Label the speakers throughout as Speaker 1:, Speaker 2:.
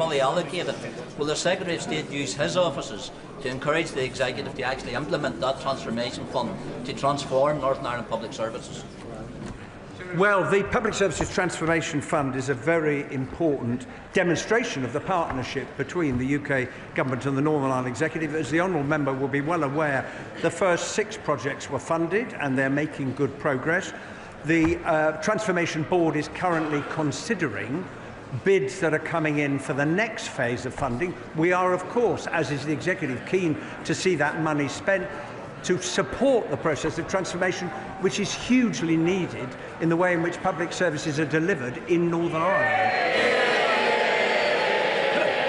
Speaker 1: fully allocated, will the Secretary of State use his offices to encourage the Executive to actually implement that transformation fund to transform Northern Ireland public services?
Speaker 2: Well, the Public Services Transformation Fund is a very important demonstration of the partnership between the UK Government and the Northern Ireland Executive. As the honourable member will be well aware, the first 6 projects were funded and they're making good progress. The Transformation Board is currently considering bids that are coming in for the next phase of funding. We are, of course, as is the Executive, keen to see that money spent to support the process of transformation, which is hugely needed in the way in which public services are delivered in Northern Ireland.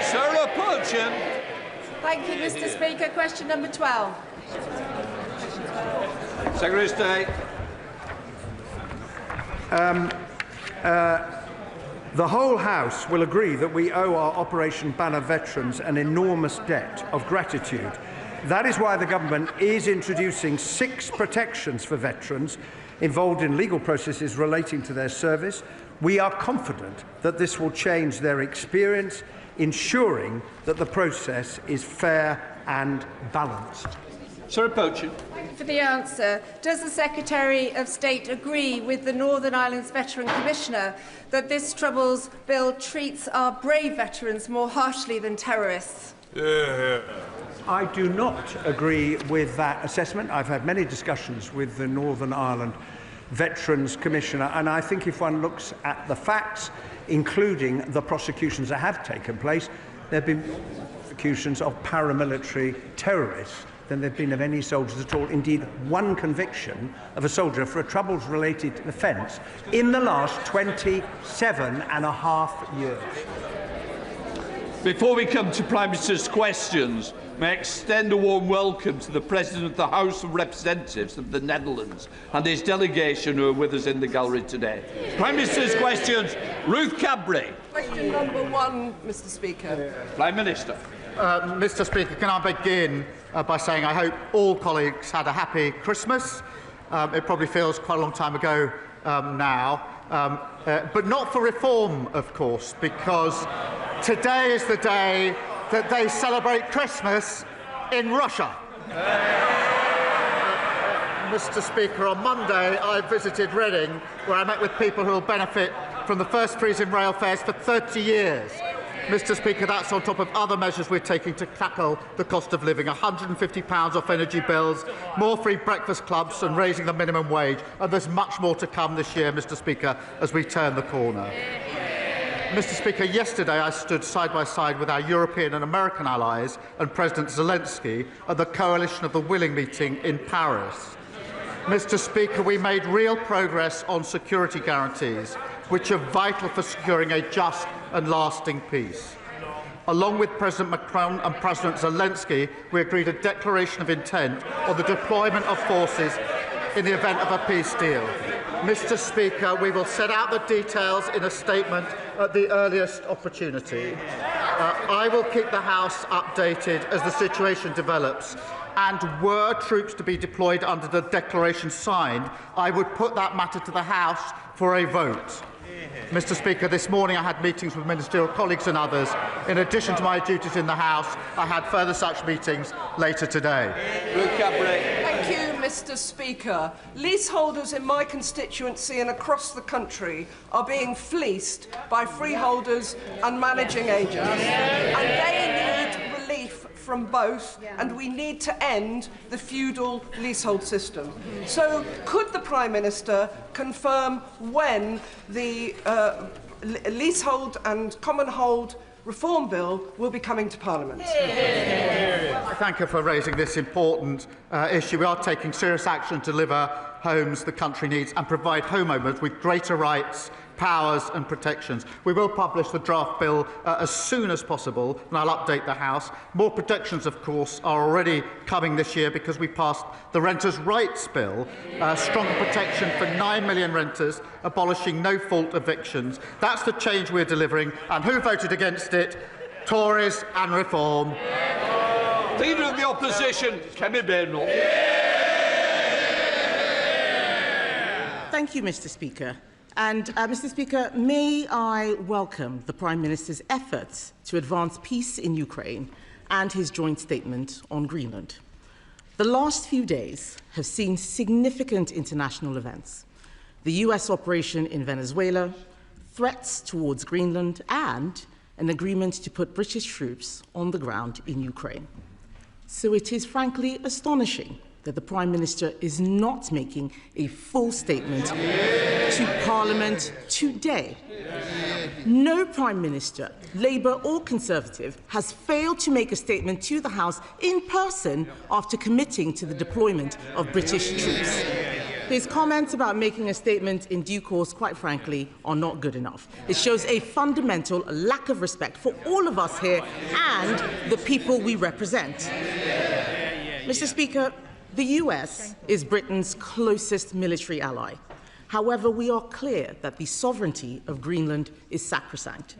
Speaker 3: Sarah Purchin.
Speaker 4: Thank you, Mr. Speaker. Question number 12.
Speaker 3: Secretary of State.
Speaker 2: The whole House will agree that we owe our Operation Banner veterans an enormous debt of gratitude. That is why the Government is introducing 6 protections for veterans involved in legal processes relating to their service. We are confident that this will change their experience, ensuring that the process is fair and balanced.
Speaker 3: Sarah Purchin.
Speaker 4: Thank you for the answer. Does the Secretary of State agree with the Northern Ireland's Veteran Commissioner that this Troubles Bill treats our brave veterans more harshly than terrorists?
Speaker 2: I do not agree with that assessment. I've had many discussions with the Northern Ireland Veterans Commissioner, and I think if one looks at the facts, including the prosecutions that have taken place, there have been prosecutions of paramilitary terrorists than there have been of any soldiers at all. Indeed, one conviction of a soldier for a Troubles-related offence in the last 27.5 years.
Speaker 3: Before we come to Prime Minister's questions, may I extend a warm welcome to the President of the House of Representatives of the Netherlands and his delegation who are with us in the gallery today. Prime Minister's questions, Ruth Cadbury.
Speaker 5: Question number 1, Mr. Speaker.
Speaker 3: Prime Minister.
Speaker 6: Mr. Speaker, can I begin by saying I hope all colleagues had a happy Christmas. It probably feels quite a long time ago now, but not for reform, of course, because today is the day that they celebrate Christmas in Russia. Mr. Speaker, on Monday I visited Reading, where I met with people who will benefit from the first freeze in rail fares for 30 years. Mr. Speaker, that's on top of other measures we're taking to tackle the cost of living, £150 off energy bills, more free breakfast clubs and raising the minimum wage. And there's much more to come this year, Mr. Speaker, as we turn the corner. Mr. Speaker, yesterday I stood side by side with our European and American allies and President Zelensky at the Coalition of the Willing meeting in Paris. Mr. Speaker, we made real progress on security guarantees, which are vital for securing a just and lasting peace. Along with President Macron and President Zelensky, we agreed a declaration of intent on the deployment of forces in the event of a peace deal. Mr. Speaker, we will set out the details in a statement at the earliest opportunity. I will keep the House updated as the situation develops, and were troops to be deployed under the declaration signed, I would put that matter to the House for a vote. Mr. Speaker, this morning I had meetings with ministerial colleagues and others. In addition to my duties in the House, I had further such meetings later today.
Speaker 5: Thank you, Mr. Speaker. Leaseholders in my constituency and across the country are being fleeced by freeholders and managing agents, and they need relief from both, and we need to end the feudal leasehold system. So, could the Prime Minister confirm when the leasehold and common hold reform bill will be coming to Parliament?
Speaker 6: I thank her for raising this important issue. We are taking serious action to deliver homes the country needs and provide homeowners with greater rights, powers and protections. We will publish the draft bill as soon as possible, and I'll update the House. More protections, of course, are already coming this year because we passed the Renters' Rights Bill, stronger protection for 9 million renters, abolishing no-fault evictions. That's the change we're delivering. And who voted against it? Tories and Reform.
Speaker 3: Leader of the Opposition, Kemi Badenoch.
Speaker 7: Thank you, Mr. Speaker. And, Mr. Speaker, may I welcome the Prime Minister's efforts to advance peace in Ukraine and his joint statement on Greenland. The last few days have seen significant international events: the US operation in Venezuela, threats towards Greenland, and an agreement to put British troops on the ground in Ukraine. So it is frankly astonishing that the Prime Minister is not making a full statement to Parliament today. No Prime Minister, Labour or Conservative, has failed to make a statement to the House in person after committing to the deployment of British troops. His comments about making a statement in due course, quite frankly, are not good enough. It shows a fundamental lack of respect for all of us here and the people we represent. Mr. Speaker, the US is Britain's closest military ally. However, we are clear that the sovereignty of Greenland is sacrosanct.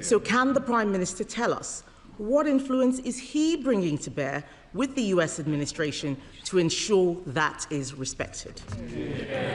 Speaker 7: So can the Prime Minister tell us what influence is he bringing to bear with the US administration to ensure that is respected?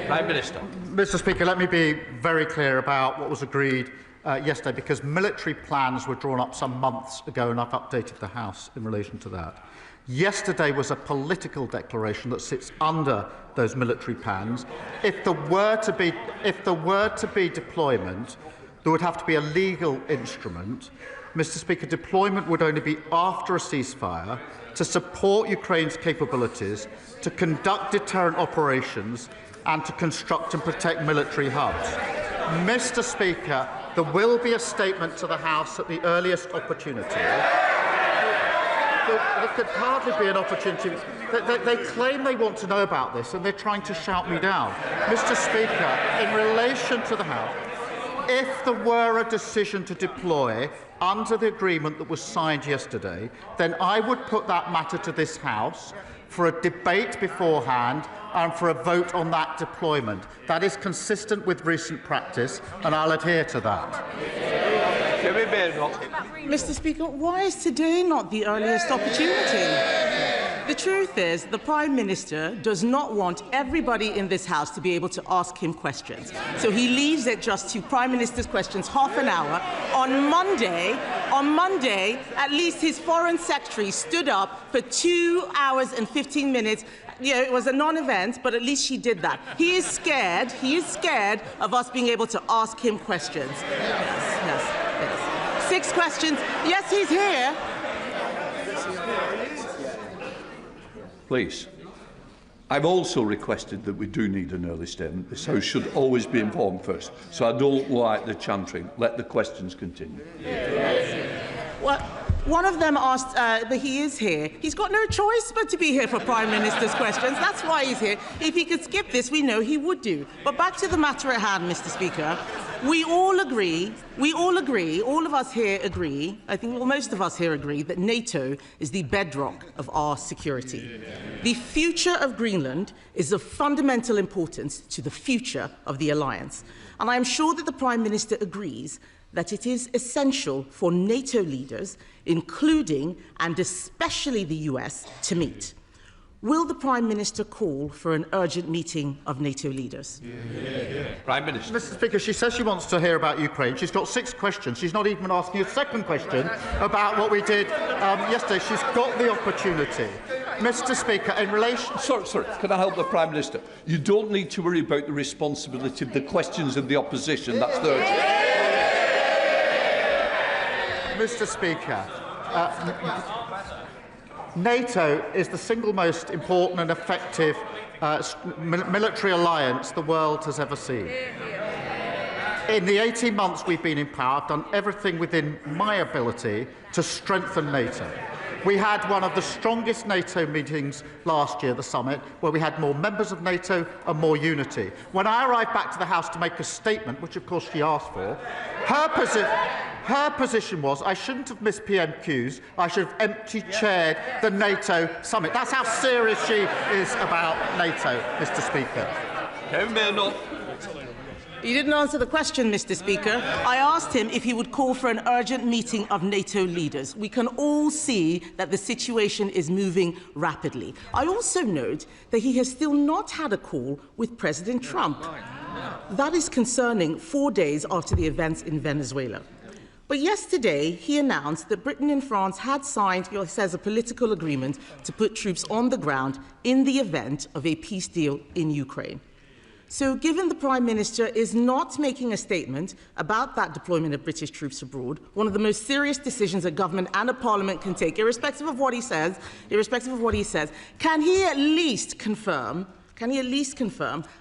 Speaker 3: Prime Minister.
Speaker 6: Mr. Speaker, let me be very clear about what was agreed yesterday, because military plans were drawn up some months ago, and I've updated the House in relation to that. Yesterday was a political declaration that sits under those military plans. If there were to be deployment, there would have to be a legal instrument. Mr. Speaker, deployment would only be after a ceasefire to support Ukraine's capabilities, to conduct deterrent operations, and to construct and protect military hubs. Mr. Speaker, there will be a statement to the House at the earliest opportunity. There could hardly be an opportunity. They claim they want to know about this, and they're trying to shout me down. Mr. Speaker, in relation to the House, if there were a decision to deploy under the agreement that was signed yesterday, then I would put that matter to this House for a debate beforehand and for a vote on that deployment. That is consistent with recent practice, and I'll adhere to that.
Speaker 3: Kemi Badenoch.
Speaker 7: Mr. Speaker, why is today not the earliest opportunity? The truth is, the Prime Minister does not want everybody in this House to be able to ask him questions. So he leaves it just to Prime Minister's questions half an hour. On Monday, at least his Foreign Secretary stood up for 2 hours and 15 minutes. You know, it was a non-event, but at least she did that. He is scared of us being able to ask him questions. Yes. 6 questions. Yes, he's here.
Speaker 3: Please. I've also requested that we do need an early statement. This House should always be informed first. So I don't like the chantering. Let the questions continue.
Speaker 7: Well, one of them asked, but he is here. He's got no choice but to be here for Prime Minister's questions. That's why he's here. If he could skip this, we know he would do. But back to the matter at hand, Mr. Speaker. We all agree, all of us here agree, I think most of us here agree, that NATO is the bedrock of our security. The future of Greenland is of fundamental importance to the future of the alliance. And I am sure that the Prime Minister agrees that it is essential for NATO leaders, including and especially the US, to meet. Will the Prime Minister call for an urgent meeting of NATO leaders?
Speaker 3: Prime Minister.
Speaker 6: Mr. Speaker, she says she wants to hear about Ukraine. She's got 6 questions. She's not even asking a second question about what we did yesterday. She's got the opportunity. Mr. Speaker, in relation...
Speaker 3: Sorry, can I help the Prime Minister? You don't need to worry about the responsibility of the questions of the opposition. That's the urgent.
Speaker 6: Mr. Speaker, NATO is the single most important and effective military alliance the world has ever seen. In the 18 months we've been in power, I've done everything within my ability to strengthen NATO. We had one of the strongest NATO meetings last year, the summit, where we had more members of NATO and more unity. When I arrived back to the House to make a statement, which of course she asked for, her position was I shouldn't have missed PMQs, I should have empty-chaired the NATO summit. That's how serious she is about NATO, Mr. Speaker.
Speaker 3: Kemi Badenoch.
Speaker 7: You didn't answer the question, Mr. Speaker. I asked him if he would call for an urgent meeting of NATO leaders. We can all see that the situation is moving rapidly. I also note that he has still not had a call with President Trump. That is concerning 4 days after the events in Venezuela. But yesterday, he announced that Britain and France had signed, he says, a political agreement to put troops on the ground in the event of a peace deal in Ukraine. So given the Prime Minister is not making a statement about that deployment of British troops abroad, one of the most serious decisions a government and a parliament can take, irrespective of what he says, can he at least confirm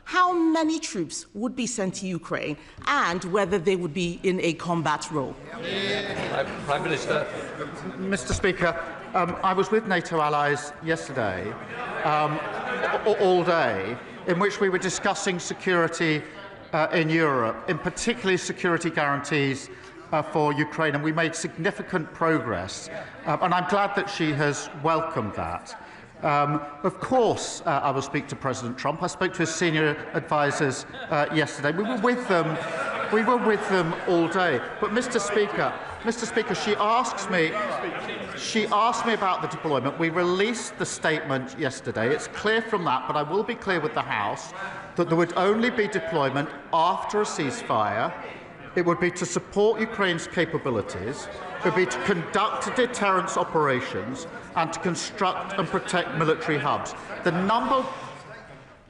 Speaker 7: how many troops would be sent to Ukraine and whether they would be in a combat role?
Speaker 3: Prime Minister.
Speaker 6: Mr. Speaker, I was with NATO allies yesterday, all day, in which we were discussing security in Europe, in particularly security guarantees for Ukraine, and we made significant progress. And I'm glad that she has welcomed that. Of course, I will speak to President Trump. I spoke to his senior advisers yesterday. We were with them all day. But, Mr. Speaker, she asked me about the deployment. We released the statement yesterday. It's clear from that, but I will be clear with the House that there would only be deployment after a ceasefire. It would be to support Ukraine's capabilities. It would be to conduct deterrence operations and to construct and protect military hubs. The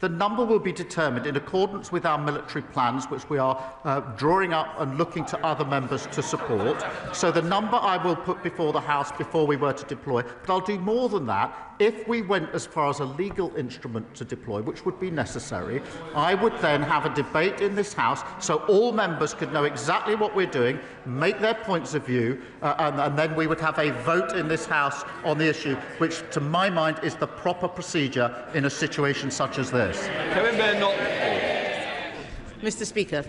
Speaker 6: number will be determined in accordance with our military plans, which we are drawing up and looking to other members to support. So the number I will put before the House before we were to deploy. But I'll do more than that. If we went as far as a legal instrument to deploy, which would be necessary, I would then have a debate in this House so all members could know exactly what we're doing, make their points of view, and then we would have a vote in this House on the issue, which, to my mind, is the proper procedure in a situation such as this.
Speaker 3: Kemi Badenoch.
Speaker 7: Mr. Speaker,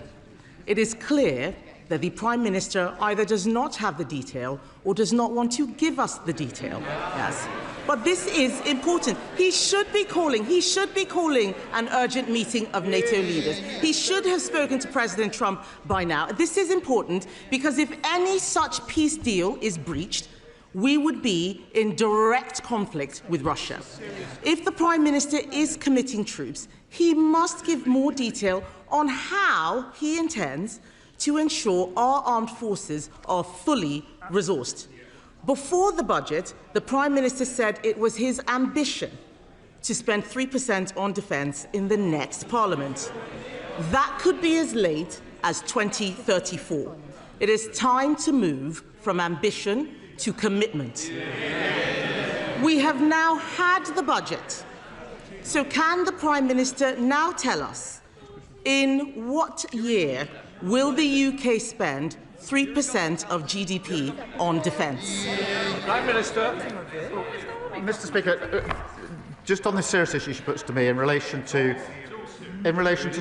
Speaker 7: it is clear that the Prime Minister either does not have the detail or does not want to give us the detail. Yes. But this is important. He should be calling an urgent meeting of NATO leaders. He should have spoken to President Trump by now. This is important because if any such peace deal is breached, we would be in direct conflict with Russia. If the Prime Minister is committing troops, he must give more detail on how he intends to ensure our armed forces are fully resourced. Before the budget, the Prime Minister said it was his ambition to spend 3% on defence in the next Parliament. That could be as late as 2034. It is time to move from ambition to commitment. We have now had the budget. So can the Prime Minister now tell us in what year will the UK spend 3% of GDP on defence?
Speaker 3: Prime Minister.
Speaker 6: Mr. Speaker, just on this serious issue she puts to me in relation to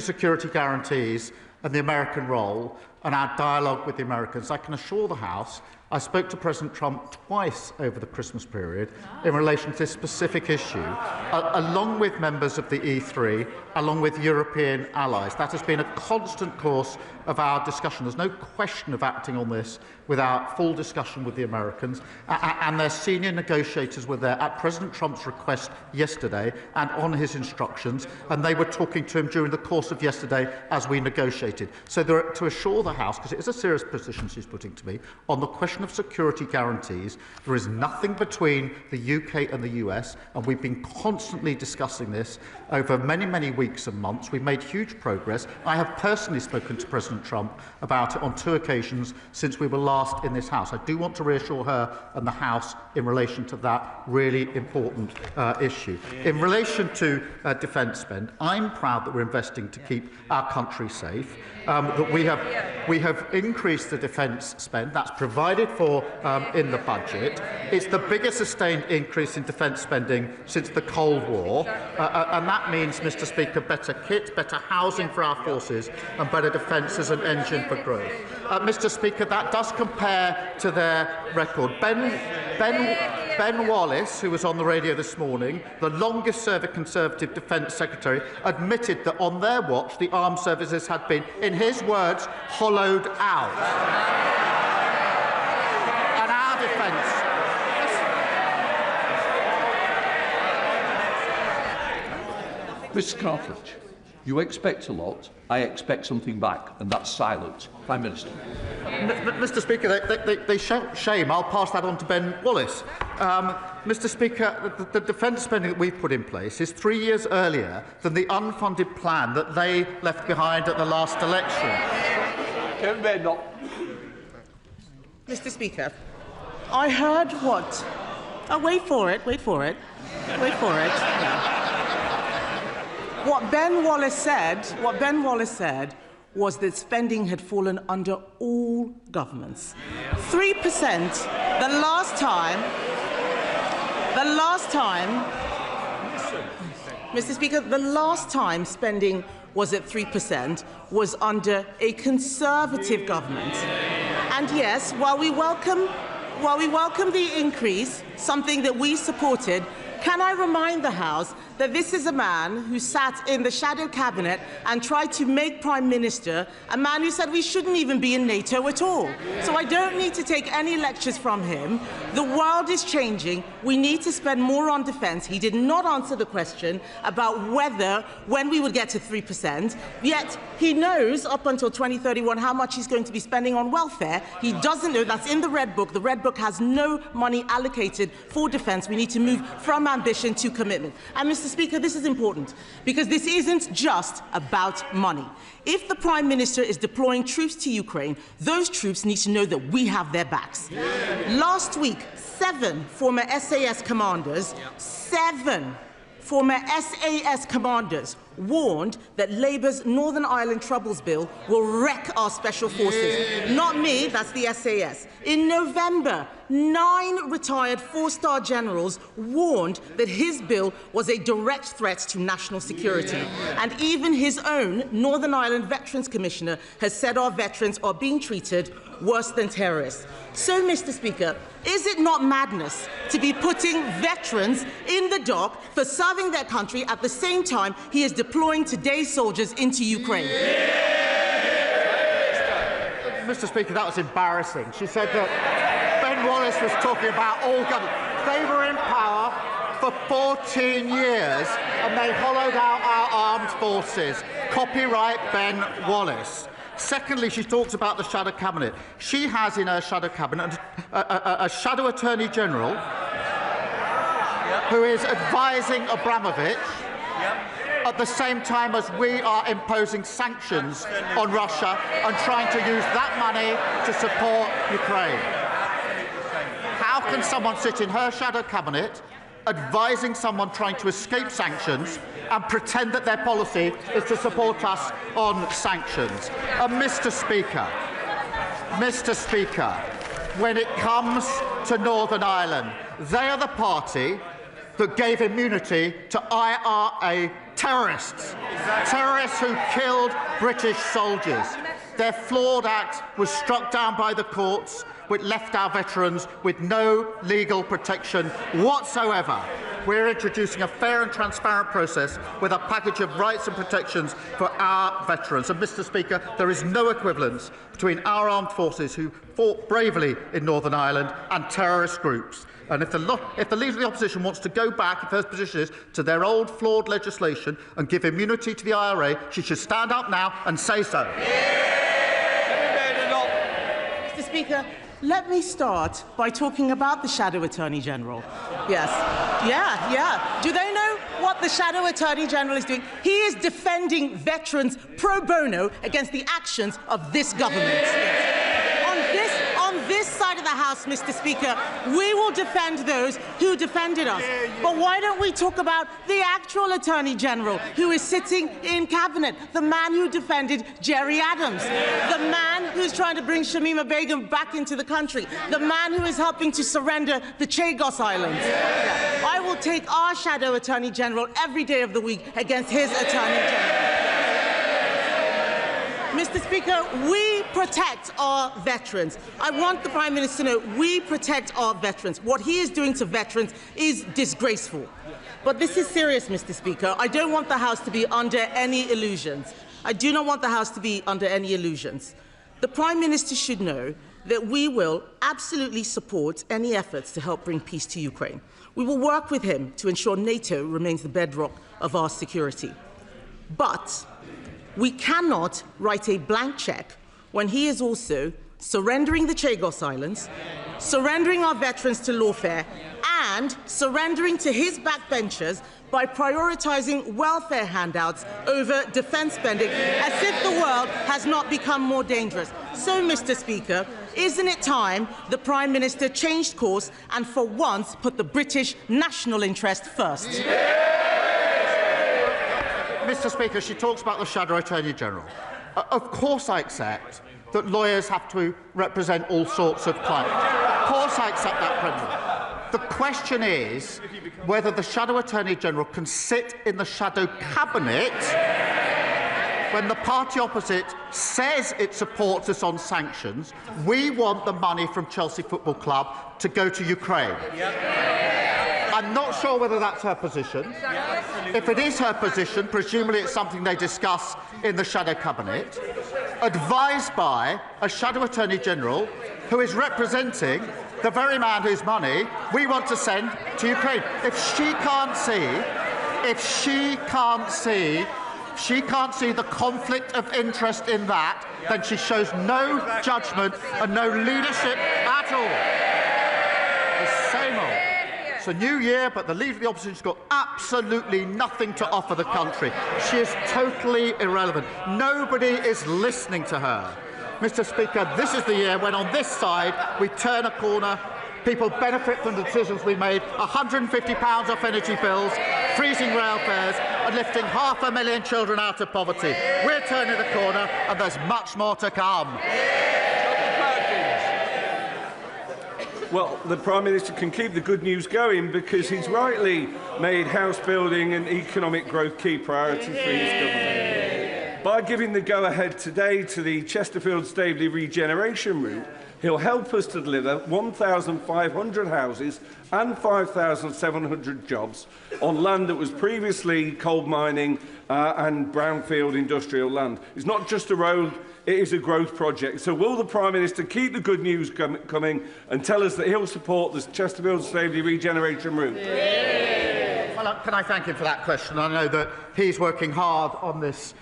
Speaker 6: security guarantees and the American role and our dialogue with the Americans, I can assure the House I spoke to President Trump twice over the Christmas period in relation to this specific issue, along with members of the E3, along with European allies. That has been a constant course of our discussion. There's no question of acting on this without full discussion with the Americans, and their senior negotiators were there at President Trump's request yesterday and on his instructions, and they were talking to him during the course of yesterday as we negotiated. So to assure the House, because it is a serious position she's putting to me, on the question of security guarantees, there is nothing between the UK and the US, and we've been constantly discussing this over many, many weeks and months. We've made huge progress. I have personally spoken to President Trump about it on 2 occasions since we were last in this House. I do want to reassure her and the House in relation to that really important issue. In relation to defence spend, I'm proud that we're investing to keep our country safe, that we have increased the defence spend. That's provided for in the budget. It's the biggest sustained increase in defence spending since the Cold War, and that means, Mr. Speaker, better kit, better housing for our forces and better defence as an engine for growth. Mr. Speaker, that does compare to their record. Ben Wallace, who was on the radio this morning, the longest-serving Conservative Defence Secretary, admitted that on their watch the armed services had been, in his words, hollowed out. And our defence...
Speaker 3: Mr. Cartledge, You expect a lot. I expect something back, and that's silence. Prime Minister.
Speaker 6: Mr. Speaker, they shout shame. I'll pass that on to Ben Wallace. Mr. Speaker, the defence spending that we've put in place is 3 years earlier than the unfunded plan that they left behind at the last election.
Speaker 3: Kemi Badenoch.
Speaker 7: Mr. Speaker, I heard what? Oh, wait for it. What Ben Wallace said was that spending had fallen under all governments. 3%, the last time, Mr. Speaker, the last time spending was at 3% was under a Conservative government. And yes, while we welcome the increase, something that we supported, can I remind the House that this is a man who sat in the shadow cabinet and tried to make Prime Minister a man who said we shouldn't even be in NATO at all. So I don't need to take any lectures from him. The world is changing. We need to spend more on defence. He did not answer the question about when we would get to 3%, yet he knows up until 2031 how much he's going to be spending on welfare. He doesn't know. That's in the Red Book. The Red Book has no money allocated for defence. We need to move from ambition to commitment. And Mr. Speaker, this is important because this isn't just about money. If the Prime Minister is deploying troops to Ukraine, those troops need to know that we have their backs. Last week, 7 former SAS commanders, 7 former SAS commanders warned that Labour's Northern Ireland Troubles Bill will wreck our special forces. Not me, that's the SAS. In November, 9 retired 4-star generals warned that his bill was a direct threat to national security. And even his own Northern Ireland Veterans Commissioner has said our veterans are being treated worse than terrorists. So, Mr. Speaker, is it not madness to be putting veterans in the dock for serving their country at the same time he is deploying today's soldiers into Ukraine?
Speaker 6: Mr. Speaker, that was embarrassing. She said that Ben Wallace was talking about all government. They were in power for 14 years and they hollowed out our armed forces. Copyright Ben Wallace. Secondly, she talks about the shadow cabinet. She has in her shadow cabinet a shadow attorney general who is advising Abramovich at the same time as we are imposing sanctions on Russia and trying to use that money to support Ukraine. How can someone sit in her shadow cabinet advising someone trying to escape sanctions and pretend that their policy is to support us on sanctions? And Mr. Speaker, when it comes to Northern Ireland, they are the party that gave immunity to IRA terrorists, terrorists who killed British soldiers. Their flawed act was struck down by the courts, which left our veterans with no legal protection whatsoever. We're introducing a fair and transparent process with a package of rights and protections for our veterans. And, Mr. Speaker, there is no equivalence between our armed forces who fought bravely in Northern Ireland and terrorist groups. And if the Leader of the Opposition wants to go back, if her position is, to their old flawed legislation and give immunity to the IRA, she should stand up now and say so.
Speaker 7: Mr. Speaker, let me start by talking about the Shadow Attorney General. Yes. Yeah. Do they know what the Shadow Attorney General is doing? He is defending veterans pro bono against the actions of this government. Yes. On this side of the House, Mr. Speaker, we will defend those who defended us. But why don't we talk about the actual Attorney General who is sitting in Cabinet, the man who defended Jerry Adams, the man who's trying to bring Shamima Begum back into the country, the man who is helping to surrender the Chagos Islands. I will take our Shadow Attorney General every day of the week against his Attorney General. Mr. Speaker, we protect our veterans. I want the Prime Minister to know we protect our veterans. What he is doing to veterans is disgraceful. But this is serious, Mr. Speaker. I don't want the House to be under any illusions. I do not want the House to be under any illusions. The Prime Minister should know that we will absolutely support any efforts to help bring peace to Ukraine. We will work with him to ensure NATO remains the bedrock of our security. But we cannot write a blank cheque when he is also surrendering the Chagos Islands, surrendering our veterans to lawfare, and surrendering to his backbenchers by prioritising welfare handouts over defence spending, as if the world has not become more dangerous. So, Mr. Speaker, isn't it time the Prime Minister changed course and for once put the British national interest first?
Speaker 6: Mr. Speaker, she talks about the Shadow Attorney General. Of course I accept that lawyers have to represent all sorts of clients. Of course I accept that principle. The question is whether the Shadow Attorney General can sit in the Shadow Cabinet when the party opposite says it supports us on sanctions. We want the money from Chelsea Football Club to go to Ukraine. I'm not sure whether that's her position. If it is her position, presumably it's something they discuss in the Shadow Cabinet, advised by a Shadow Attorney General who is representing the very man whose money we want to send to Ukraine. If she can't see the conflict of interest in that, then she shows no judgment and no leadership at all. The same old. It's a new year, but the Leader of the Opposition's got absolutely nothing to offer the country. She is totally irrelevant. Nobody is listening to her. Mr. Speaker, this is the year when on this side we turn a corner, people benefit from the decisions we made, £150 off energy bills, freezing rail fares and lifting 500,000 children out of poverty. We're turning the corner and there's much more to come.
Speaker 8: Well, the Prime Minister can keep the good news going because he's rightly made house building and economic growth key priorities for his government. By giving the go-ahead today to the Chesterfield-Staveley regeneration route, he'll help us to deliver 1,500 houses and 5,700 jobs on land that was previously coal mining and brownfield industrial land. It's not just a road, it is a growth project. So will the Prime Minister keep the good news coming and tell us that he'll support the Chesterfield-Staveley regeneration route?
Speaker 6: Well, can I thank him for that question? I know that he's working hard on this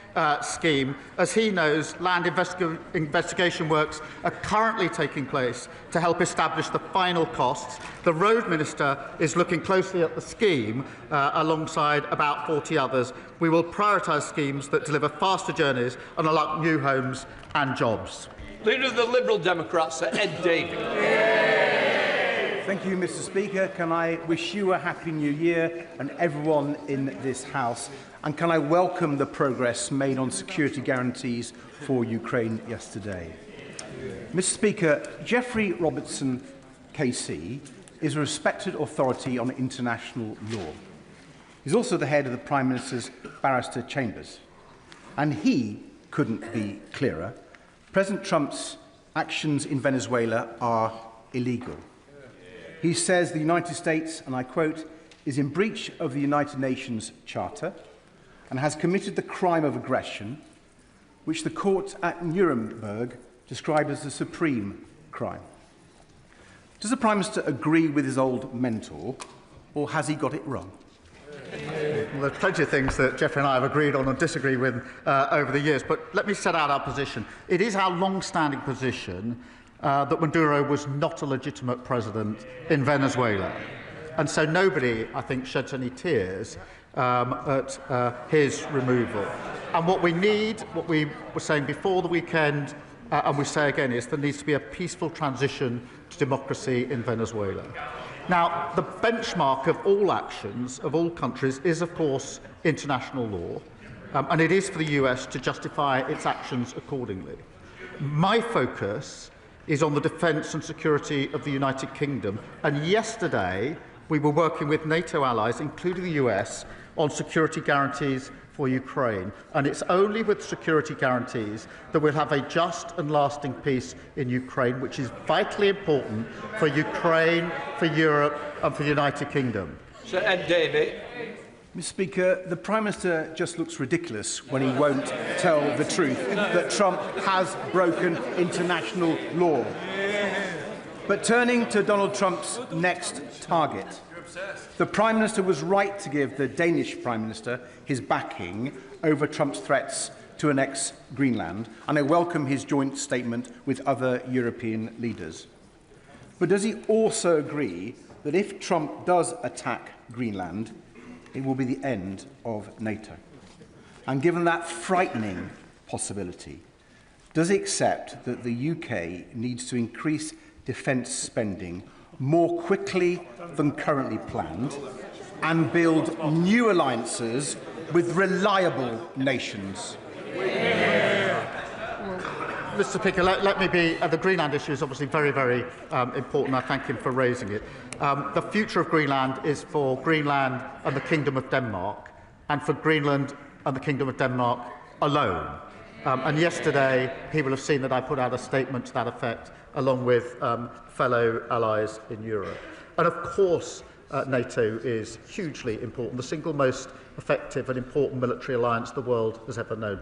Speaker 6: scheme. As he knows, land investigation works are currently taking place to help establish the final costs. The Road Minister is looking closely at the scheme alongside about 40 others. We will prioritise schemes that deliver faster journeys and unlock new homes and jobs.
Speaker 3: Leader of the Liberal Democrats, Sir Ed Davey.
Speaker 2: Thank you, Mr. Speaker. Can I wish you a Happy New Year and everyone in this House? And can I welcome the progress made on security guarantees for Ukraine yesterday? Mr. Speaker, Geoffrey Robertson, KC, is a respected authority on international law. He's also the head of the Prime Minister's barrister chambers. And he couldn't be clearer. President Trump's actions in Venezuela are illegal. He says the United States, and I quote, is in breach of the United Nations Charter and has committed the crime of aggression, which the court at Nuremberg described as the supreme crime. Does the Prime Minister agree with his old mentor, or has he got it wrong?
Speaker 6: Well, there's plenty of things that Geoffrey and I have agreed on and disagreed with over the years, but let me set out our position. It is our long-standing position that Maduro was not a legitimate president in Venezuela. And so nobody, I think, sheds any tears at his removal. And what we need, what we were saying before the weekend, and we say again, is there needs to be a peaceful transition to democracy in Venezuela. Now, the benchmark of all actions of all countries is, of course, international law, and it is for the US to justify its actions accordingly. My focus is on the defence and security of the United Kingdom, and yesterday we were working with NATO allies, including the US, on security guarantees for Ukraine. And it's only with security guarantees that we'll have a just and lasting peace in Ukraine, which is vitally important for Ukraine, for Europe and for the United Kingdom.
Speaker 3: Sir Ed Davey.
Speaker 2: Mr. Speaker, the Prime Minister just looks ridiculous when he won't tell the truth that Trump has broken international law. But turning to Donald Trump's next target,
Speaker 9: The Prime Minister was right to give the Danish Prime Minister his backing over Trump's threats to annex Greenland, and I welcome his joint statement with other European leaders. But does he also agree that if Trump does attack Greenland, it will be the end of NATO? And given that frightening possibility, does he accept that the UK needs to increase defence spending more quickly than currently planned and build new alliances with reliable nations?
Speaker 6: Mr. Speaker, let me be. The Greenland issue is obviously very, very important. I thank him for raising it. The future of Greenland is for Greenland and the Kingdom of Denmark, and for Greenland and the Kingdom of Denmark alone. And yesterday, he will have seen that I put out a statement to that effect, along with fellow allies in Europe. And of course, NATO is hugely important, the single most effective and important military alliance the world has ever known.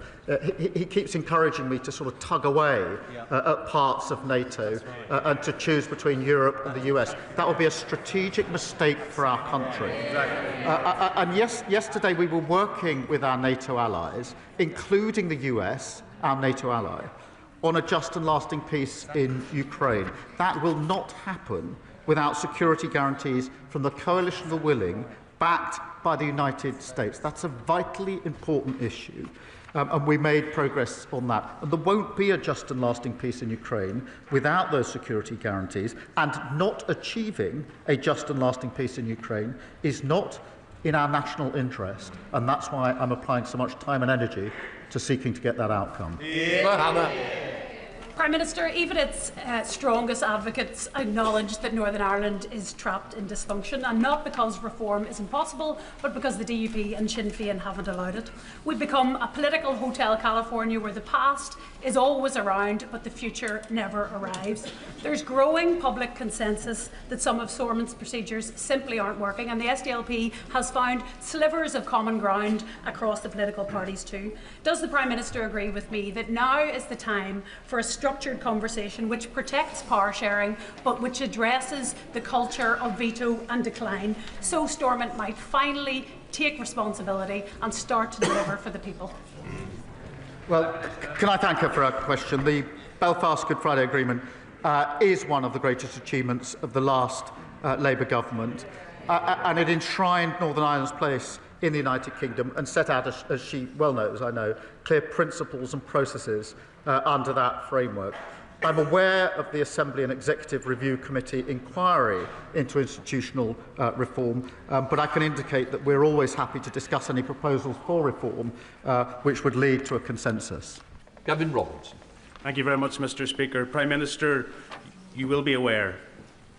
Speaker 6: He keeps encouraging me to sort of tug away at parts of NATO and to choose between Europe and the US. That would be a strategic mistake for our country. And yesterday we were working with our NATO allies, including the US, our NATO ally, on a just and lasting peace in Ukraine. That will not happen without security guarantees from the coalition of the willing, backed by the United States. That's a vitally important issue, and we made progress on that. And there won't be a just and lasting peace in Ukraine without those security guarantees, and not achieving a just and lasting peace in Ukraine is not in our national interest, and that's why I'm applying so much time and energy to seeking to get that outcome.
Speaker 10: Prime Minister, even its strongest advocates acknowledge that Northern Ireland is trapped in dysfunction, and not because reform is impossible, but because the DUP and Sinn Féin haven't allowed it. We've become a political Hotel California where the past is always around, but the future never arrives. There's growing public consensus that some of Stormont's procedures simply aren't working, and the SDLP has found slivers of common ground across the political parties too. Does the Prime Minister agree with me that now is the time for a structured conversation which protects power sharing but which addresses the culture of veto and decline, so Stormont might finally take responsibility and start to deliver for the people?
Speaker 6: Well, can I thank her for her question? The Belfast Good Friday Agreement is one of the greatest achievements of the last Labour government, and it enshrined Northern Ireland's place in the United Kingdom and set out, as she well knows, I know, clear principles and processes under that framework. I'm aware of the Assembly and Executive Review Committee inquiry into institutional reform, but I can indicate that we're always happy to discuss any proposals for reform which would lead to a consensus.
Speaker 3: Gavin Robertson.
Speaker 11: Thank you very much, Mr. Speaker. Prime Minister, you will be aware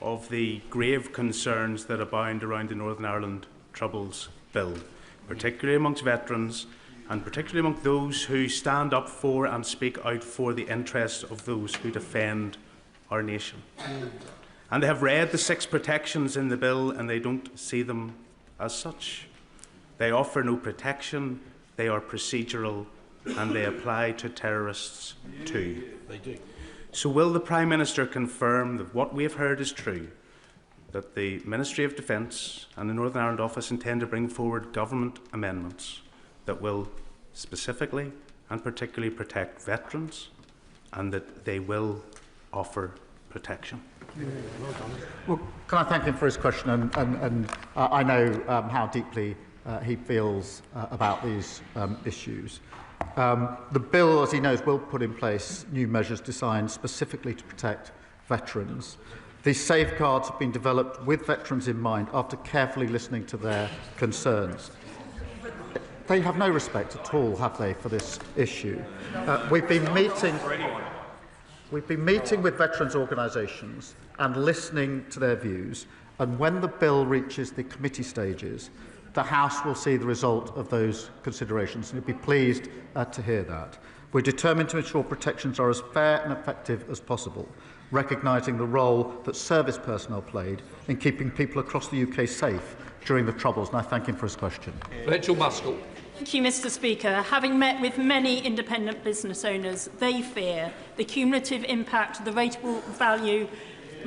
Speaker 11: of the grave concerns that abound around the Northern Ireland Troubles Bill, particularly amongst veterans and particularly among those who stand up for and speak out for the interests of those who defend our nation. And they have read the 6 protections in the bill and they don't see them as such. They offer no protection, they are procedural, and they apply to terrorists too.
Speaker 3: They do.
Speaker 11: So will the Prime Minister confirm that what we have heard is true, that the Ministry of Defence and the Northern Ireland Office intend to bring forward government amendments that will specifically and particularly protect veterans, and that they will offer protection?
Speaker 6: Well, can I thank him for his question, and I know how deeply he feels about these issues. The bill, as he knows, will put in place new measures designed specifically to protect veterans. These safeguards have been developed with veterans in mind after carefully listening to their concerns. They have no respect at all, have they, for this issue? We've been meeting with veterans' organisations and listening to their views, and when the bill reaches the committee stages, the House will see the result of those considerations, and you'll be pleased to hear that. We're determined to ensure protections are as fair and effective as possible, recognising the role that service personnel played in keeping people across the UK safe during the Troubles, and I thank him for his question.
Speaker 3: Rachel Maskell.
Speaker 10: Thank you, Mr. Speaker. Having met with many independent business owners, they fear the cumulative impact of the rateable value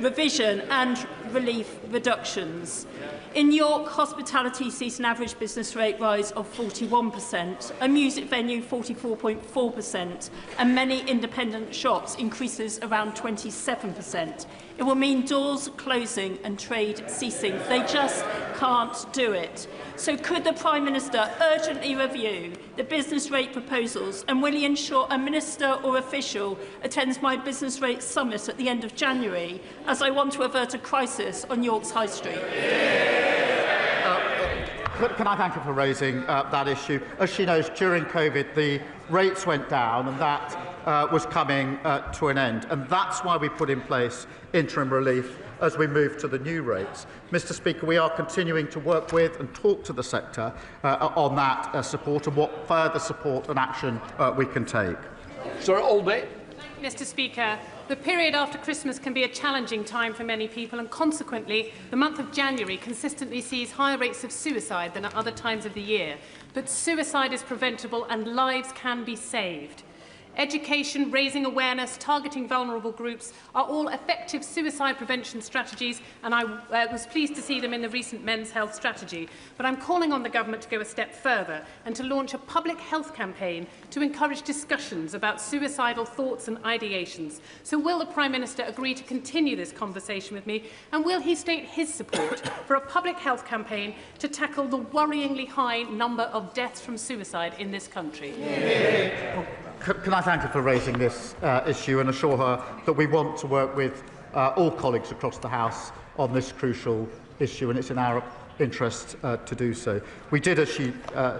Speaker 12: revision and relief reductions. In York, hospitality sees an average business rate rise of 41%, a music venue 44.4%, and many independent shops increases around 27%. It will mean doors closing and trade ceasing. They just can't do it. So could the Prime Minister urgently review the business rate proposals, and will he ensure a minister or official attends my business rate summit at the end of January, as I want to avert a crisis on York's High Street?
Speaker 6: Can I thank her for raising that issue? As she knows, during COVID, the rates went down, and that was coming to an end. And that's why we put in place interim relief as we move to the new rates. Mr. Speaker, we are continuing to work with and talk to the sector on that support and what further support and action we can take.
Speaker 3: Sir Aldby.
Speaker 13: Mr. Speaker, the period after Christmas can be a challenging time for many people, and consequently the month of January consistently sees higher rates of suicide than at other times of the year. But suicide is preventable and lives can be saved. Education, raising awareness, targeting vulnerable groups are all effective suicide prevention strategies, and I was pleased to see them in the recent Men's Health Strategy. But I'm calling on the Government to go a step further and to launch a public health campaign to encourage discussions about suicidal thoughts and ideations. So will the Prime Minister agree to continue this conversation with me, and will he state his support for a public health campaign to tackle the worryingly high number of deaths from suicide in this country?
Speaker 6: Can I thank her for raising this issue and assure her that we want to work with all colleagues across the House on this crucial issue, and it's in our interest to do so. We did, as she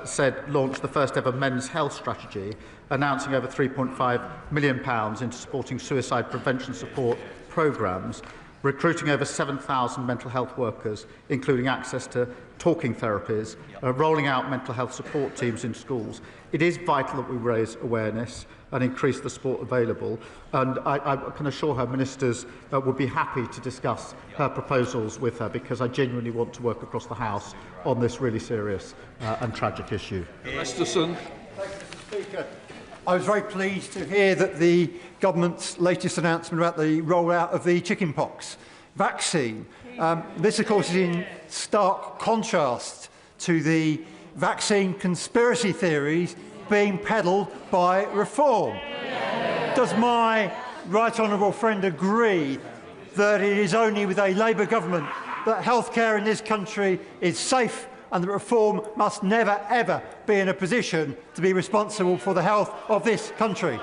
Speaker 6: said, launch the first ever men's health strategy, announcing over £3.5 million into supporting suicide prevention support programmes, recruiting over 7,000 mental health workers, including access to talking therapies, rolling out mental health support teams in schools. It is vital that we raise awareness and increase the support available, and I can assure her ministers would be happy to discuss her proposals with her, because I genuinely want to work across the House on this really serious and tragic issue.
Speaker 3: Masterson.
Speaker 14: Speaker, I was very pleased to hear that the government's latest announcement about the rollout of the chickenpox vaccine. This, of course, is in stark contrast to the vaccine conspiracy theories being peddled by Reform. Does my right honourable friend agree that it is only with a Labour government that healthcare in this country is safe, and that Reform must never, ever be in a position to be responsible for the health of this country?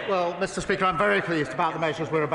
Speaker 6: Well, Mr. Speaker, I'm very pleased about the measures we're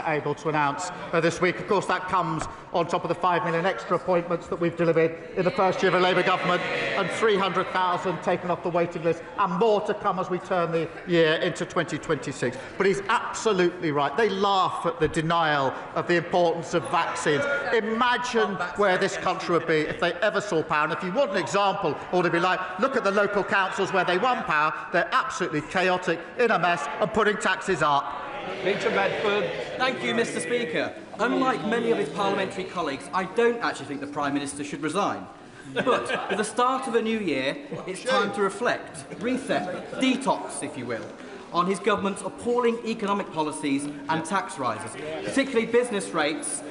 Speaker 6: able to announce this week. Of course, that comes on top of the 5 million extra appointments that we've delivered in the first year of a Labour government, and 300,000 taken off the waiting list, and more to come as we turn the year into 2026. But he's absolutely right. They laugh at the denial of the importance of vaccines. Imagine where this country would be if they ever saw power. And if you want an example, or to be like, look at the local councils where they won power. They're absolutely chaotic, in a mess, and putting taxes up.
Speaker 3: Peter Bedford.
Speaker 15: Thank you, Mr. Speaker. Unlike many of his parliamentary colleagues, I don't actually think the Prime Minister should resign. But with the start of a new year, it's time to reflect, reset, detox, if you will, on his government's appalling economic policies and tax rises, particularly business rates,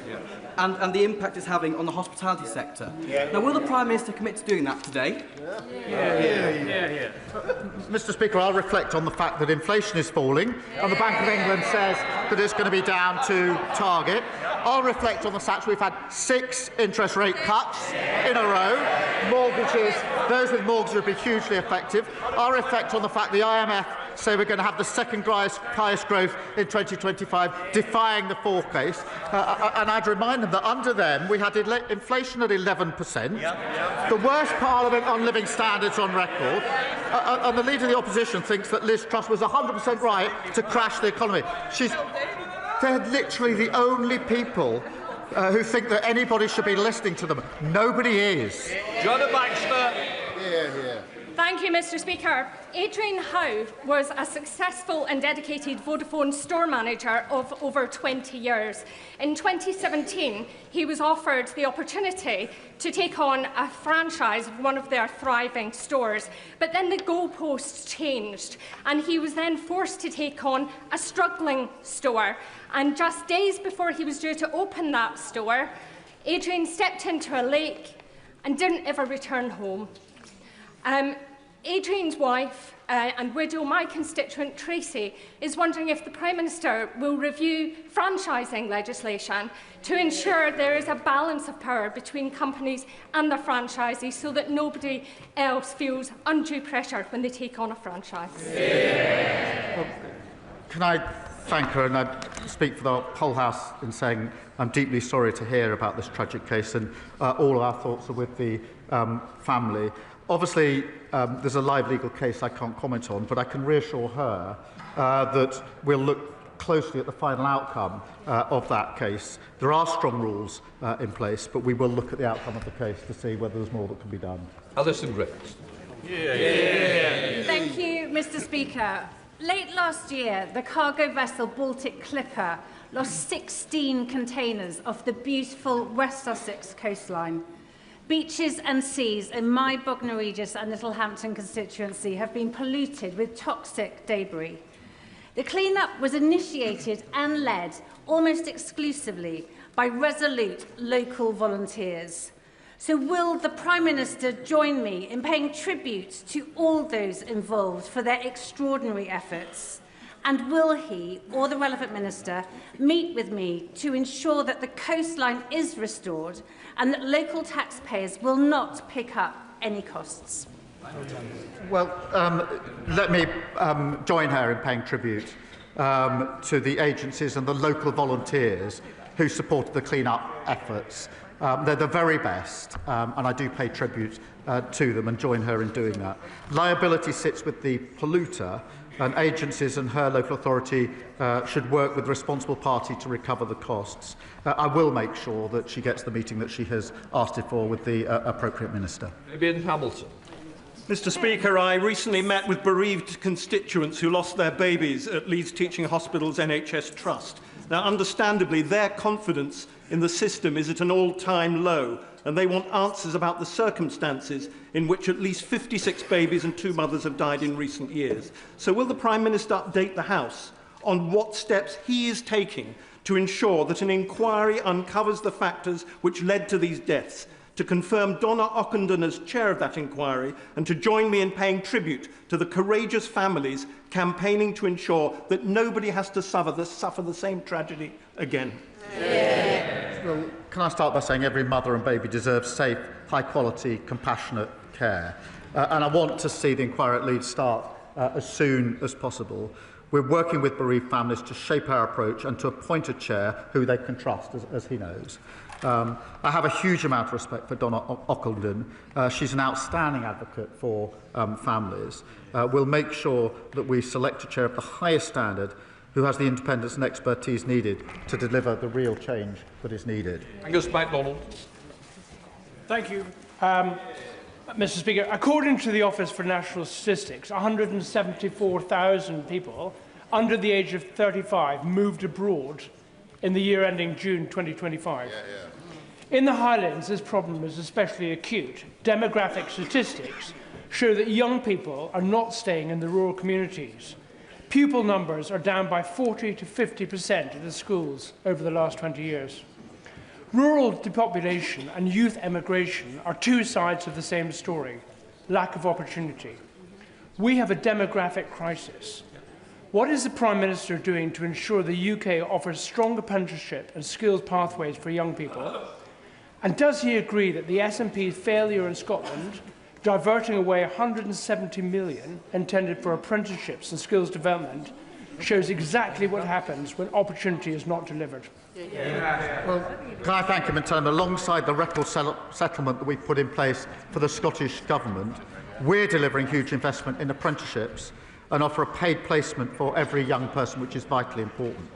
Speaker 15: and the impact it's having on the hospitality sector. Now, will the Prime Minister commit to doing that today?
Speaker 6: Mr. Speaker, I'll reflect on the fact that inflation is falling, and the Bank of England says that it's going to be down to target. I'll reflect on the fact we've had 6 interest rate cuts in a row. Mortgages, those with mortgages will be hugely effective. I'll reflect on the fact the IMF say we're going to have the second highest growth in 2025, defying the forecast. And I'd remind them that under them we had inflation at 11%, the worst parliament on living standards on record, and the Leader of the Opposition thinks that Liz Truss was 100% right to crash the economy. They're literally the only people who think that anybody should be listening to them. Nobody is.
Speaker 3: John Baxter.
Speaker 16: Thank you, Mr Speaker. Adrian Howe was a successful and dedicated Vodafone store manager of over 20 years. In 2017, he was offered the opportunity to take on a franchise of one of their thriving stores. But then the goalposts changed, and he was then forced to take on a struggling store. And just days before he was due to open that store, Adrian stepped into a lake and didn't ever return home. Adrian's wife and widow, my constituent Tracy, is wondering if the Prime Minister will review franchising legislation to ensure there is a balance of power between companies and their franchisees so that nobody else feels undue pressure when they take on a franchise.
Speaker 6: Well, can I thank her, and I speak for the whole House in saying I'm deeply sorry to hear about this tragic case, and all of our thoughts are with the family. Obviously, there's a live legal case I can't comment on, but I can reassure her that we'll look closely at the final outcome of that case. There are strong rules in place, but we will look at the outcome of the case to see whether there's more that can be done.
Speaker 3: Alison Griffiths.
Speaker 17: Thank you, Mr Speaker. Late last year, the cargo vessel Baltic Clipper lost 16 containers off the beautiful West Sussex coastline. Beaches and seas in my Bognor Regis and Littlehampton constituency have been polluted with toxic debris. The clean-up was initiated and led almost exclusively by resolute local volunteers. So will the Prime Minister join me in paying tribute to all those involved for their extraordinary efforts? And will he, or the relevant minister, meet with me to ensure that the coastline is restored and that local taxpayers will not pick up any costs?
Speaker 6: Well, let me join her in paying tribute to the agencies and the local volunteers who supported the clean-up efforts. They're the very best, and I do pay tribute to them and join her in doing that. Liability sits with the polluter, and agencies and her local authority should work with the responsible party to recover the costs. I will make sure that she gets the meeting that she has asked it for with the appropriate minister.
Speaker 3: Ian Hamilton.
Speaker 18: Mr Speaker, I recently met with bereaved constituents who lost their babies at Leeds Teaching Hospital's NHS Trust. Now, understandably, their confidence in the system is at an all-time low, and they want answers about the circumstances in which at least 56 babies and 2 mothers have died in recent years. So will the Prime Minister update the House on what steps he is taking to ensure that an inquiry uncovers the factors which led to these deaths, to confirm Donna Ockenden as chair of that inquiry, and to join me in paying tribute to the courageous families campaigning to ensure that nobody has to suffer the same tragedy again?
Speaker 6: Well, can I start by saying every mother and baby deserves safe, high-quality, compassionate care. And I want to see the inquiry at Leeds start as soon as possible. We're working with bereaved families to shape our approach and to appoint a chair who they can trust, as he knows. I have a huge amount of respect for Donna Ockenden. She's an outstanding advocate for families. We'll make sure that we select a chair of the highest standard who has the independence and expertise needed to deliver the real change that is needed.
Speaker 3: Angus MacDonald.
Speaker 19: Thank you. Mr Speaker, according to the Office for National Statistics, 174,000 people under the age of 35 moved abroad in the year ending June 2025. In the Highlands, this problem is especially acute. Demographic statistics show that young people are not staying in the rural communities. Pupil numbers are down by 40 to 50% in the schools over the last 20 years. Rural depopulation and youth emigration are two sides of the same story: lack of opportunity. We have a demographic crisis. What is the Prime Minister doing to ensure the UK offers strong apprenticeship and skills pathways for young people? And does he agree that the SNP's failure in Scotland, diverting away 170 million intended for apprenticeships and skills development, shows exactly what happens when opportunity is not delivered?
Speaker 6: Well, can I thank him and tell him, alongside the record settlement that we've put in place for the Scottish Government, we're delivering huge investment in apprenticeships and offer a paid placement for every young person, which is vitally important.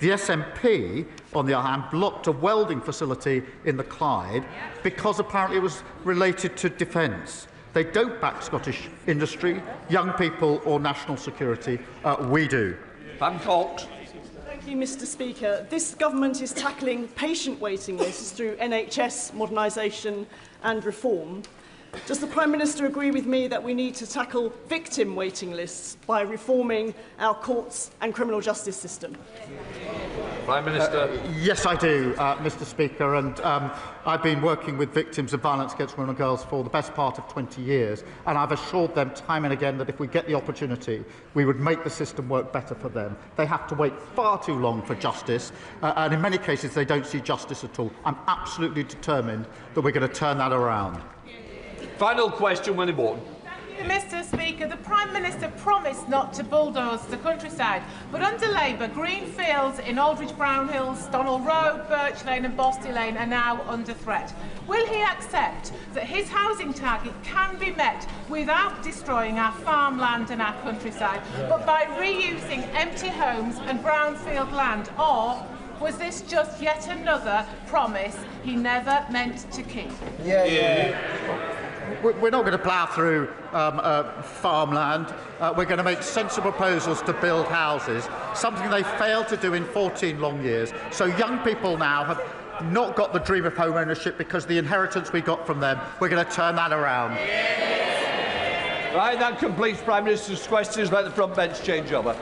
Speaker 6: The SNP, on the other hand, blocked a welding facility in the Clyde because apparently it was related to defence. They don't back Scottish industry, young people or national security. We do.
Speaker 3: Van Cox.
Speaker 20: Thank you, Mr. Speaker. This government is tackling patient waiting lists through NHS modernisation and reform. Does the Prime Minister agree with me that we need to tackle victim waiting lists by reforming our courts and criminal justice system?
Speaker 3: Prime Minister.
Speaker 6: Yes, I do, Mr. Speaker, and I've been working with victims of violence against women and girls for the best part of 20 years, and I've assured them time and again that if we get the opportunity, we would make the system work better for them. They have to wait far too long for justice, and in many cases they don't see justice at all. I'm absolutely determined that we're going to turn that around.
Speaker 3: Final question, Winnie Morton.
Speaker 21: Mr. Speaker, the Prime Minister promised not to bulldoze the countryside, but under Labour, green fields in Aldridge Brownhills, Donald Road, Birch Lane and Bosty Lane are now under threat. Will he accept that his housing target can be met without destroying our farmland and our countryside, but by reusing empty homes and brownfield land, or was this just yet another promise he never meant to keep?
Speaker 6: We're not going to plough through farmland. We're going to make sensible proposals to build houses, something they failed to do in 14 long years. So young people now have not got the dream of home ownership because the inheritance we got from them, we're going to turn that around.
Speaker 3: Right, that completes Prime Minister's questions. Let the front bench change over.